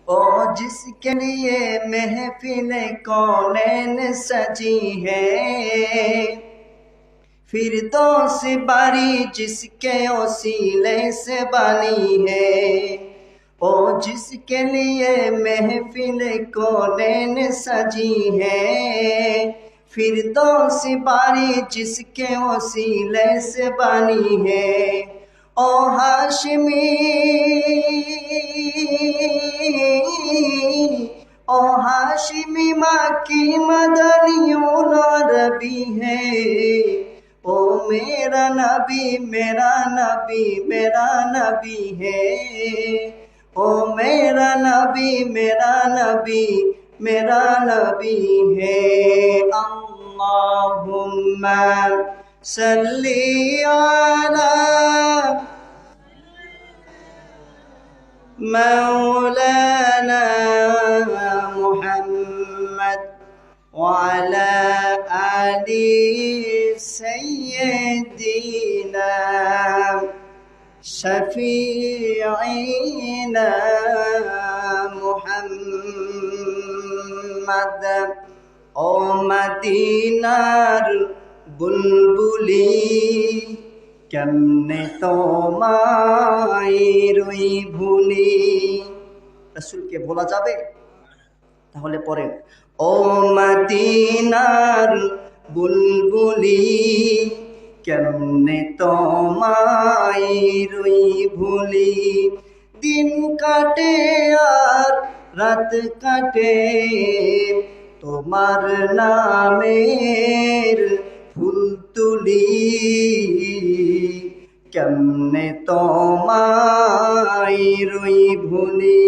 ओ जिसके लिए महफिल कौनैन सजी है, फिरदौस बारी जिसके ओसीले से बनी है। ओ जिसके लिए महफिल कौनैन सजी है, फिरदौस बारी जिसके ओसीले से बनी है। ओ हाशमी, ओ हाशिमी माँ की मदनियों नबी है। ओ मेरा नबी मेरा नबी मेरा नबी है। ओ मेरा नबी मेरा नबी मेरा नबी है। अल्लाहुम्मा सल्ली अला मौलाना मुहम्मद वअला आलि सय्यिदिना शफीईना मुहम्मद। ओ मदीनार बुलबुली কেমনে তোমায় রই ভুলি। রাসূলকে ভোলা যাবে? তাহলে পড়েন, ও মদিনার বুলবুলি কেমনে তোমায় রই ভুলি। দিন কাটে আর রাত কাটে তোমার নামের ফুল তুলি। কেমনে তোমায় রই ভুলি।